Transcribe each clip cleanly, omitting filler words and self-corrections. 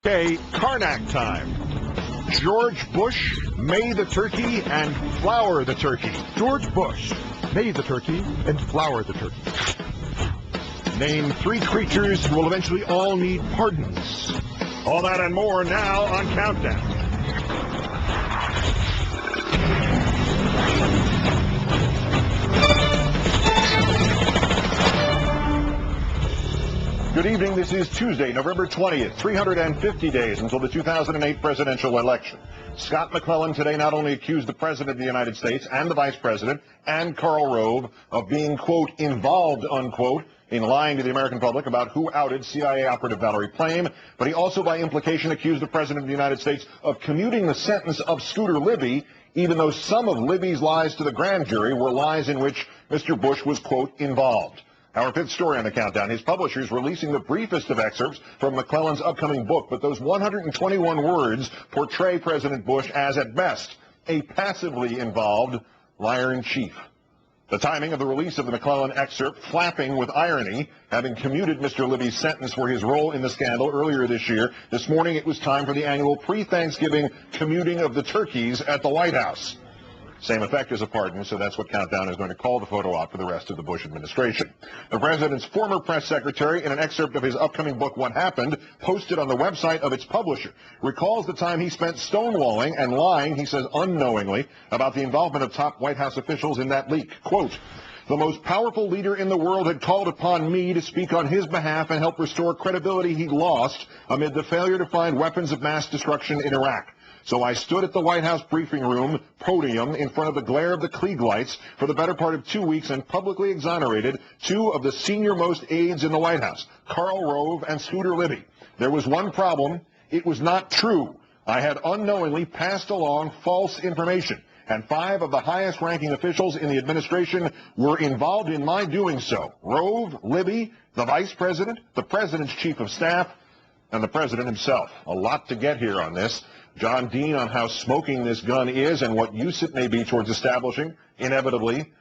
Okay, Karnak time. George Bush, May the turkey, and flour the turkey. George Bush, May the turkey, and flour the turkey. Name 3 creatures who will eventually all need pardons. All that and more now on Countdown. Good evening. This is Tuesday, November 20th, 350 days until the 2008 presidential election. Scott McClellan today not only accused the President of the United States and the Vice President and Karl Rove of being, quote, involved, unquote, in lying to the American public about who outed CIA operative Valerie Plame, but he also by implication accused the President of the United States of commuting the sentence of Scooter Libby, even though some of Libby's lies to the grand jury were lies in which Mr. Bush was, quote, involved. Our 5th story on the Countdown, his publishers releasing the briefest of excerpts from McClellan's upcoming book, but those 121 words portray President Bush as, at best, a passively involved liar-in-chief. The timing of the release of the McClellan excerpt flapping with irony, having commuted Mr. Libby's sentence for his role in the scandal earlier this year. This morning it was time for the annual pre-Thanksgiving commuting of the turkeys at the White House. Same effect as a pardon, so that's what Countdown is going to call the photo op for the rest of the Bush administration. The president's former press secretary, in an excerpt of his upcoming book, What Happened, posted on the website of its publisher, recalls the time he spent stonewalling and lying, he says unknowingly, about the involvement of top White House officials in that leak. Quote, "The most powerful leader in the world had called upon me to speak on his behalf and help restore credibility he lost amid the failure to find weapons of mass destruction in Iraq. So I stood at the White House briefing room podium in front of the glare of the Klieg lights for the better part of 2 weeks and publicly exonerated 2 of the senior-most aides in the White House, Karl Rove and Scooter Libby. There was one problem. It was not true. I had unknowingly passed along false information, and 5 of the highest-ranking officials in the administration were involved in my doing so. Rove, Libby, the Vice President, the President's Chief of Staff, and the President himself." A lot to get here on this. John Dean on how smoking this gun is and what use it may be towards establishing, inevitably,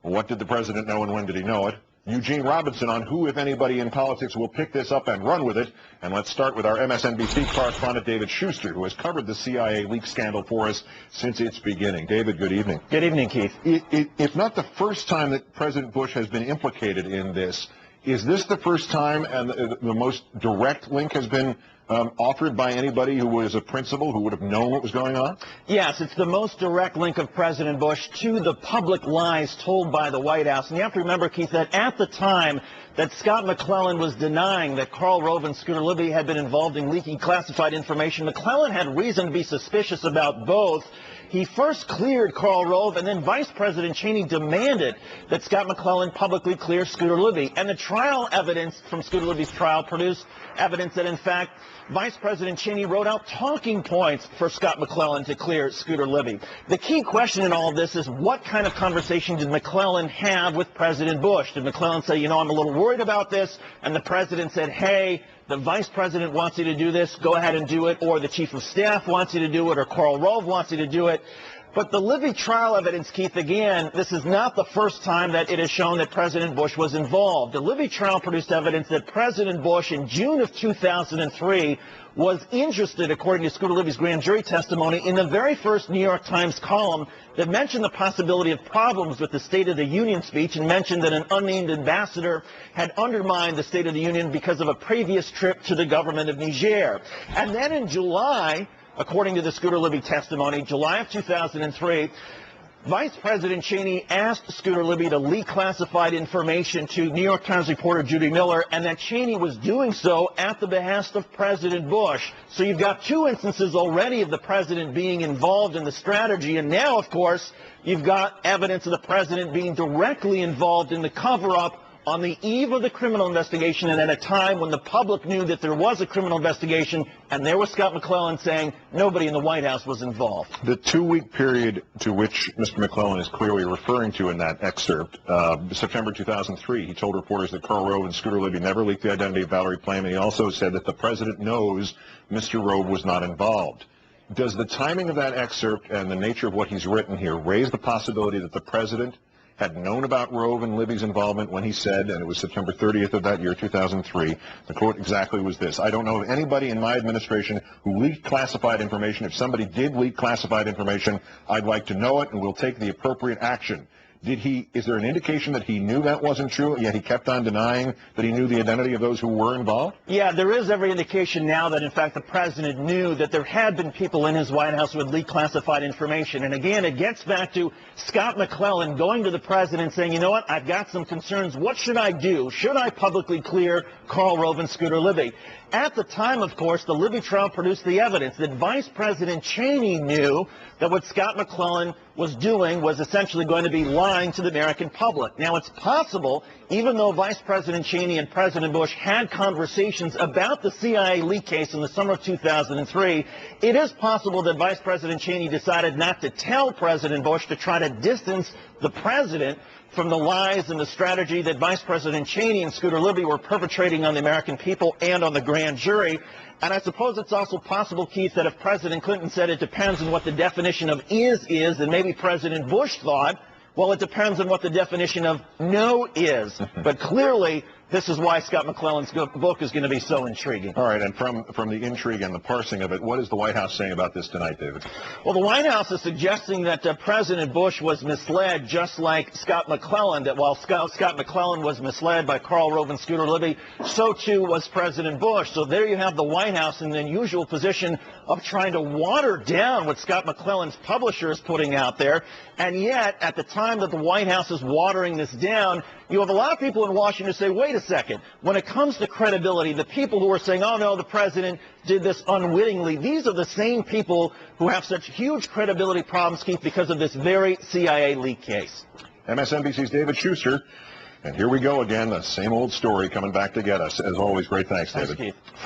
what did the President know and when did he know it. Eugene Robinson on who, if anybody in politics, will pick this up and run with it. And let's start with our MSNBC correspondent, David Shuster, who has covered the CIA leak scandal for us since its beginning. David, good evening. Good evening, Keith. If not the first time that President Bush has been implicated in this, is this the first time and the most direct link has been offered by anybody who was a principal who would have known what was going on? Yes, it's the most direct link of President Bush to the public lies told by the White House. And you have to remember, Keith, that at the time that Scott McClellan was denying that Karl Rove and Scooter Libby had been involved in leaking classified information, McClellan had reason to be suspicious about both. He first cleared Karl Rove, and then Vice President Cheney demanded that Scott McClellan publicly clear Scooter Libby. And the trial evidence from Scooter Libby's trial produced evidence that, in fact, Vice President Cheney wrote out talking points for Scott McClellan to clear Scooter Libby. The key question in all of this is what kind of conversation did McClellan have with President Bush? Did McClellan say, you know, I'm a little worried about this, and the President said, hey, the Vice President wants you to do this, go ahead and do it, or the Chief of Staff wants you to do it, or Karl Rove wants you to do it? But the Libby trial evidence, Keith, again, this is not the first time that it has shown that President Bush was involved. The Libby trial produced evidence that President Bush, in June of 2003, was interested, according to Scooter Libby's grand jury testimony, in the very first New York Times column that mentioned the possibility of problems with the State of the Union speech and mentioned that an unnamed ambassador had undermined the State of the Union because of a previous trip to the government of Niger. And then in July, according to the Scooter Libby testimony, July of 2003, Vice President Cheney asked Scooter Libby to leak classified information to New York Times reporter Judy Miller, and that Cheney was doing so at the behest of President Bush. So you've got 2 instances already of the President being involved in the strategy, and now, of course, you've got evidence of the President being directly involved in the cover-up on the eve of the criminal investigation and at a time when the public knew that there was a criminal investigation, and there was Scott McClellan saying nobody in the White House was involved. The 2-week period to which Mr. McClellan is clearly referring to in that excerpt, September 2003, he told reporters that Karl Rove and Scooter Libby never leaked the identity of Valerie Plame, and he also said that the President knows Mr. Rove was not involved. Does the timing of that excerpt and the nature of what he's written here raise the possibility that the President had known about Rove and Libby's involvement when he said, and it was September 30th of that year, 2003, the quote exactly was this: "I don't know of anybody in my administration who leaked classified information. If somebody did leak classified information, I'd like to know it, and we'll take the appropriate action." Is there an indication that he knew that wasn't true, yet he kept on denying that he knew the identity of those who were involved? Yeah, there is every indication now that, in fact, the president knew that there had been people in his White House who had leaked classified information. And again, it gets back to Scott McClellan going to the president saying, you know what, I've got some concerns. What should I do? Should I publicly clear Karl Rove and Scooter Libby? At the time, of course, the Libby trial produced the evidence that Vice President Cheney knew that what Scott McClellan was doing was essentially going to be lying to the American public. Now, it's possible, even though Vice President Cheney and President Bush had conversations about the CIA leak case in the summer of 2003, it is possible that Vice President Cheney decided not to tell President Bush to try to distance the president from the lies and the strategy that Vice President Cheney and Scooter Libby were perpetrating on the American people and on the grand jury. And I suppose it's also possible, Keith, that if President Clinton said it depends on what the definition of is, then maybe President Bush thought, well, it depends on what the definition of no is. But clearly, this is why Scott McClellan's book is going to be so intriguing. All right, and from the intrigue and the parsing of it, what is the White House saying about this tonight, David? Well, the White House is suggesting that President Bush was misled, just like Scott McClellan, that while Scott McClellan was misled by Karl Rove and Scooter Libby, so too was President Bush. So there you have the White House in the unusual position of trying to water down what Scott McClellan's publisher is putting out there. And yet, at the time that the White House is watering this down, you have a lot of people in Washington who say, wait a second, when it comes to credibility, the people who are saying, oh, no, the president did this unwittingly, these are the same people who have such huge credibility problems, Keith, because of this very CIA leak case. MSNBC's David Shuster. And here we go again, the same old story coming back to get us. As always, great thanks, David. Thanks, Keith.